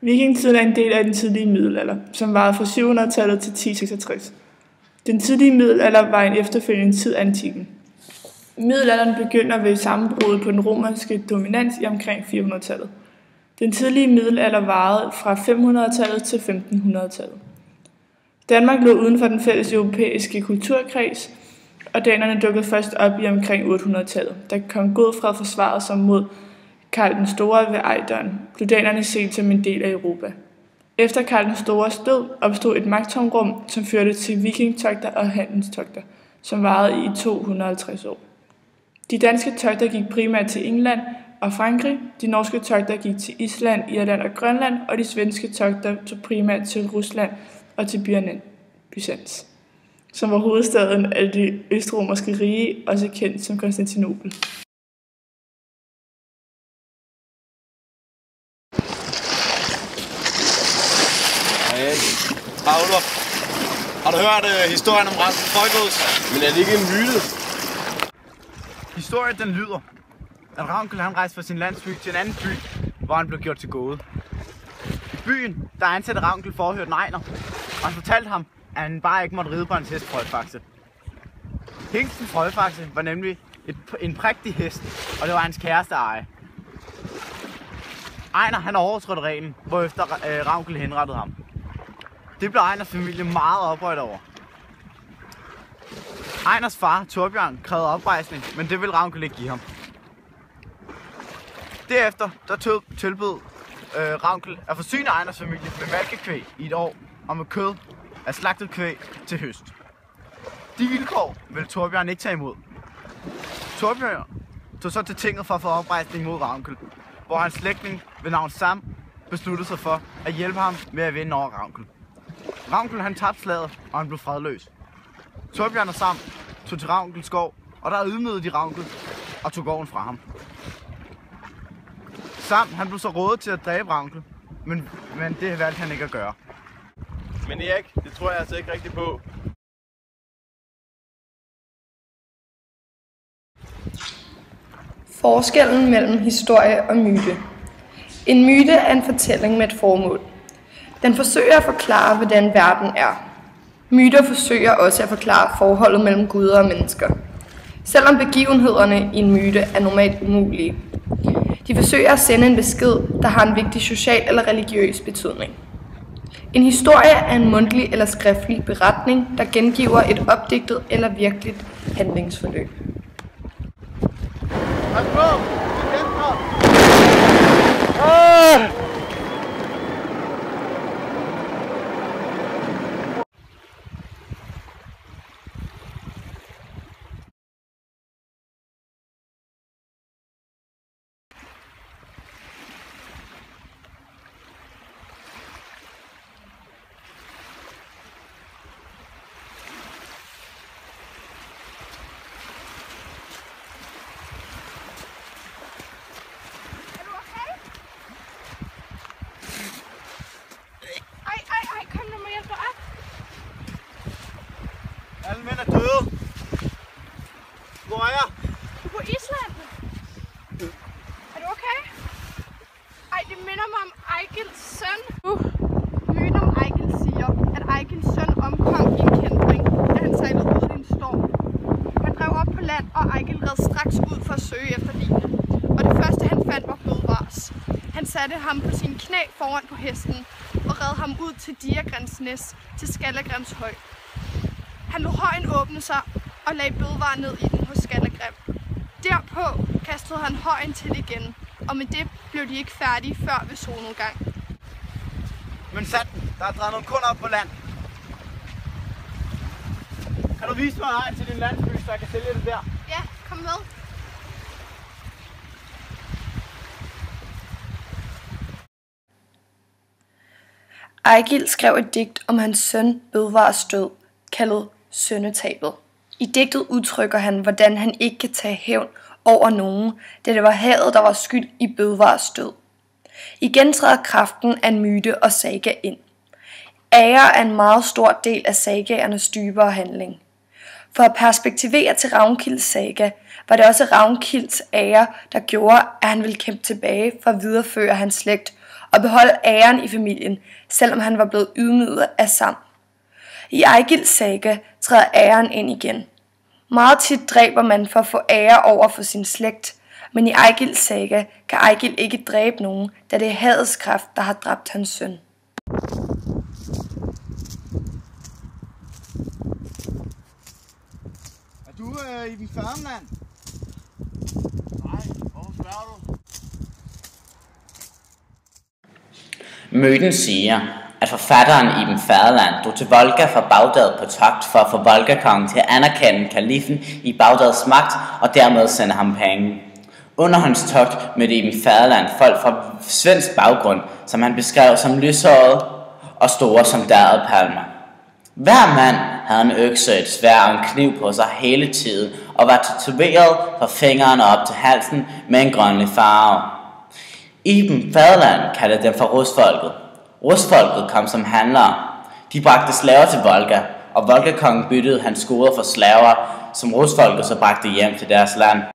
Vikingetiden er en del af den tidlige middelalder, som varede fra 700-tallet til 1066. Den tidlige middelalder var en efterfølgende tid af antikken. Middelalderen begynder ved sammenbruddet på den romerske dominans i omkring 400-tallet. Den tidlige middelalder varede fra 500-tallet til 1500-tallet. Danmark lå uden for den fælles europæiske kulturkreds, og danerne dukkede først op i omkring 800-tallet. Da kong Godfred forsvarede sig mod Karl den Store ved Ejderen, blev danerne set som en del af Europa. Efter Karl den Stores død opstod et magttomrum, som førte til vikingtogter og handelstogter, som varede i 250 år. De danske togter gik primært til England og Frankrig, de norske togter gik til Island, Irland og Grønland, og de svenske togter tog primært til Rusland og til Byzans, som var hovedstaden af det østromerske rige, også kendt som Konstantinopel. Paolo, har du hørt historien om Rasmus Højgaards? Men er det ikke en myte? Historien den lyder, at Ravnkel han rejste fra sin landsby til en anden by, hvor han blev gjort til gåde. I byen, der ansatte Ravnkel for at høre Ejner, og han fortalte ham, at han bare ikke måtte ride på hans hest Frøjfaxe. Hingsten Frøjfaxe var nemlig en prægtig hest, og det var hans kæreste eje. Ejner han overtrådte reglen, hvorefter Ravnkel henrettede ham. Det blev Ejners familie meget oprørt over. Ejners far, Torbjørn, krævede oprejsning, men det ville Ravnkel ikke give ham. Derefter tilbød Ravnkel at forsyne Ejners familie med malkekvæg i et år og med kød af slagtet kvæg til høst. De vilkår ville Torbjørn ikke tage imod. Torbjørn tog så til tinget for at få oprejsning mod Ravnkel, hvor hans slægtning ved navn Sam besluttede sig for at hjælpe ham med at vinde over Ravnkel. Ravnkel han tabte slaget, og han blev fredløs. Torbjørn og Sam tog til Ravnkels skov, og der ydmygede de Ravnkel og tog gården fra ham. Sam han blev så rådet til at dræbe Ravnkel, men det valgte han ikke at gøre. Men Erik, det tror jeg altså ikke rigtigt på. Forskellen mellem historie og myte. En myte er en fortælling med et formål. Den forsøger at forklare, hvordan verden er. Myter forsøger også at forklare forholdet mellem guder og mennesker. Selvom begivenhederne i en myte er normalt umulige. De forsøger at sende en besked, der har en vigtig social eller religiøs betydning. En historie er en mundtlig eller skriftlig beretning, der gengiver et opdigtet eller virkeligt handlingsforløb. Alle mænd er døde. Hvor er jeg? Du er på Island. Er du okay? Ej, det minder mig om Ejgils søn. Myten om Ejgil siger, at Ejgils søn omkom i en kæntring, da han sejlede ud i en storm. Han drev op på land, og Ejgil red straks ud for at søge efter ligene. Og det første han fandt var Bødvars. Han satte ham på sine knæ foran på hesten og red ham ud til Diagrens næs til Skallagrims høj. Han lod højen åbne sig og lagde Bødvar ned i den hos Skallagrim. Derpå kastede han højen til igen, og med det blev de ikke færdige før ved solnedgang. Men sat, der er drejet nogle kunder op på land. Kan du vise mig vejen til din landsby, så jeg kan sælge det der? Ja, kom med. Ejgil skrev et digt om hans søn Bødvars død, kaldet Sønnetabet. I digtet udtrykker han, hvordan han ikke kan tage hævn over nogen, da det var havet, der var skyld i Bødvars død. Igen træder kraften af myte og saga ind. Ære er en meget stor del af sagaernes dybere handling. For at perspektivere til Ravnkilds saga, var det også Ravnkilds ære, der gjorde, at han ville kæmpe tilbage for at videreføre hans slægt og beholde æren i familien, selvom han var blevet ydmyget af Sam. I Egils saga træder æren ind igen. Meget tit dræber man for at få ære over for sin slægt, men i Egils saga kan Egil ikke dræbe nogen, da det er hadets kraft, der har dræbt hans søn. Er du i den Færøland? Nej, hvorfor spørger du? Myten siger, at forfatteren Ibn Færøland drog til Volga fra Bagdad på togt for at få Volga-kongen til at anerkende kalifen i Bagdads magt og dermed sende ham penge. Under hans togt mødte Ibn Færøland folk fra svensk baggrund, som han beskrev som lyshårede og store som dærredpalmer. Hver mand havde en økse, et sværd og en kniv på sig hele tiden og var tatoveret fra fingrene op til halsen med en grønlig farve. Ibn Færøland kaldte dem for rusfolket. Rusfolket kom som handlere. De bragte slaver til Volga, og Volga-kongen byttede hans goder for slaver, som rusfolket så bragte hjem til deres land.